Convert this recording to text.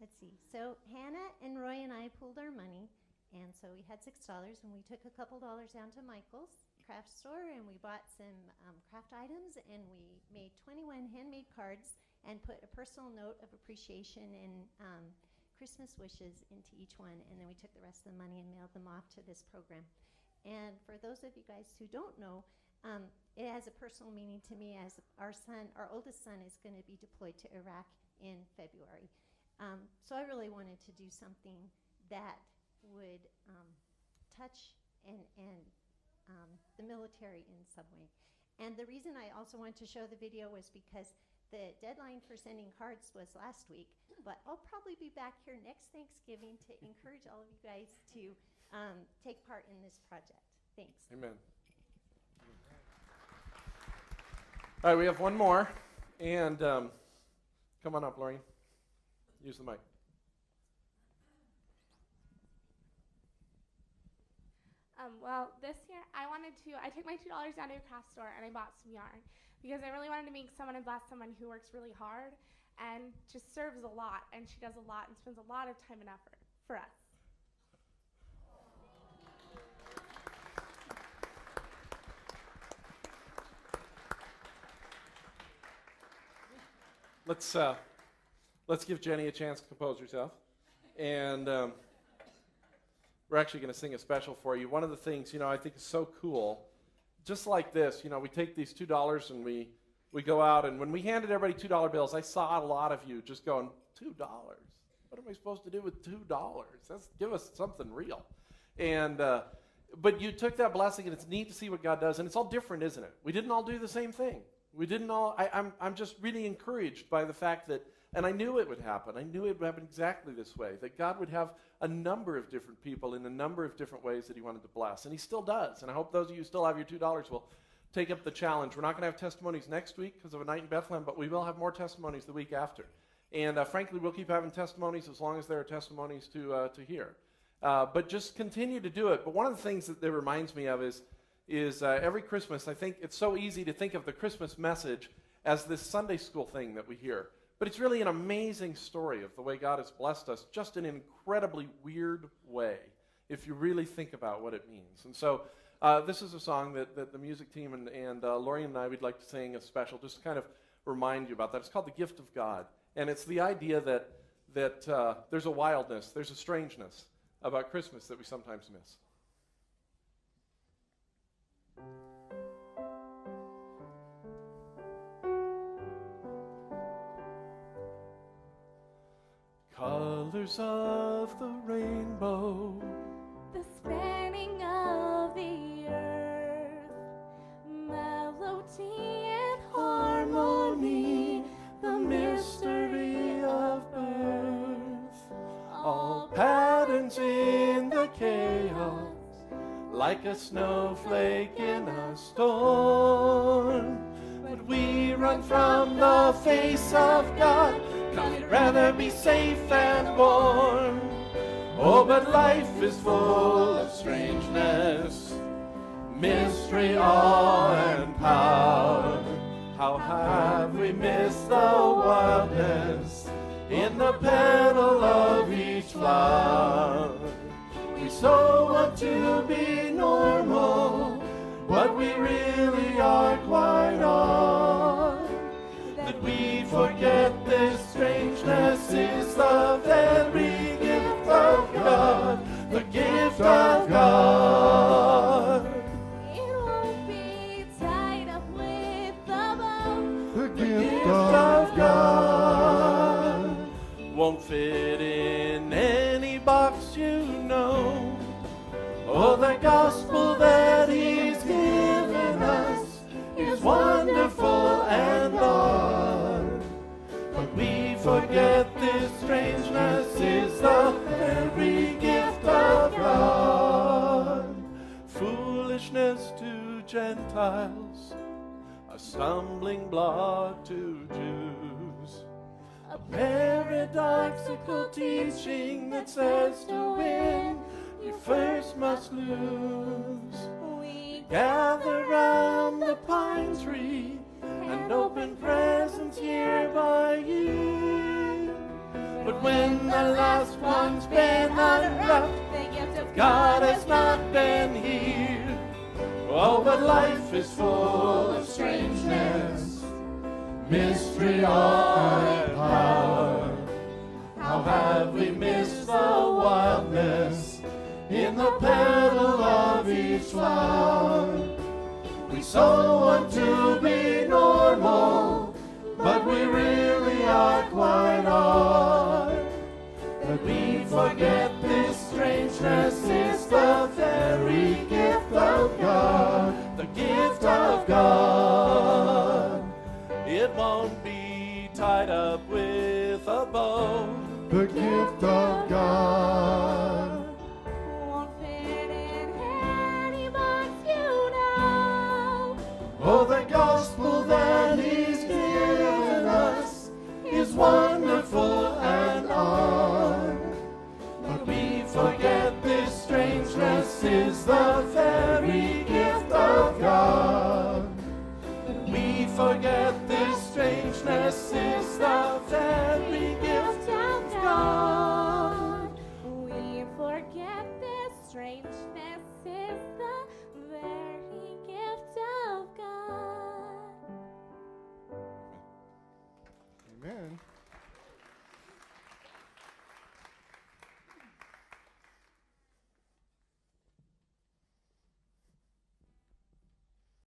let's see. So Hannah and Roy and I pooled our money, and so we had $6, and we took a couple dollars down to Michael's craft store, and we bought some craft items, and we made 21 handmade cards and put a personal note of appreciation and Christmas wishes into each one, and then we took the rest of the money and mailed them off to this program. And for those of you guys who don't know, it has a personal meaning to me, as our oldest son is going to be deployed to Iraq in February. So I really wanted to do something that would touch and the military in some way. And the reason I also wanted to show the video was because the deadline for sending cards was last week, but I'll probably be back here next Thanksgiving to encourage all of you guys to take part in this project. Thanks. Amen. All right, we have one more, and come on up, Lorraine. Use the mic. Well, this year I took my $2 down to a craft store and I bought some yarn because I really wanted to make someone and bless someone who works really hard and just serves a lot, and she does a lot and spends a lot of time and effort for us. Let's give Jenny a chance to compose herself, and we're actually going to sing a special for you. One of the things, I think is so cool, just like this, we take these $2 and we go out, and when we handed everybody $2 bills, I saw a lot of you just going, $2? What am I supposed to do with $2? Give us something real. And but you took that blessing, and it's neat to see what God does, and it's all different, isn't it? We didn't all do the same thing. We didn't all. I'm just really encouraged by the fact that, and I knew it would happen. I knew it would happen exactly this way, that God would have a number of different people in a number of different ways that he wanted to bless, and he still does. And I hope those of you who still have your $2 will take up the challenge. We're not going to have testimonies next week because of a night in Bethlehem, but we will have more testimonies the week after. And frankly, we'll keep having testimonies as long as there are testimonies to hear. But just continue to do it. But one of the things that reminds me of is every Christmas, I think it's so easy to think of the Christmas message as this Sunday school thing that we hear. But it's really an amazing story of the way God has blessed us, just in an incredibly weird way, if you really think about what it means. And so this is a song that the music team and Lori and I would like to sing a special, just to kind of remind you about that. It's called The Gift of God. And it's the idea that there's a wildness, there's a strangeness about Christmas that we sometimes miss. Colors of the rainbow, The spanning of the earth, melody and harmony, the mystery of birth, all patterns in the chaos, like a snowflake in a storm. But we run from the face of God, 'cause we'd rather be safe and warm. Oh, but life is full of strangeness, mystery, awe, and power. How have we missed the wildness in the petal of each flower? We so want to be normal, but we really are quite odd. That we forget this strangeness is the very gift of God, the gift of God. it won't be tied up with the bow. The gift of God won't fit in any box, you know. Oh, the gospel that he's given us is wonderful and odd. But we forget this strangeness is the very gift of God. Foolishness to Gentiles, a stumbling block to Jews. A paradoxical teaching that says to win, you first must lose. We Gather round the pine tree and open presents here by you. But when the last one's been unwrapped, the gift of God has not been here. Oh, but life is full of strangeness, mystery, awe, and power. How have we missed the wildness in the petal of each flower? We so want to be normal, but we really are quite odd. But we forget this strangeness is the very gift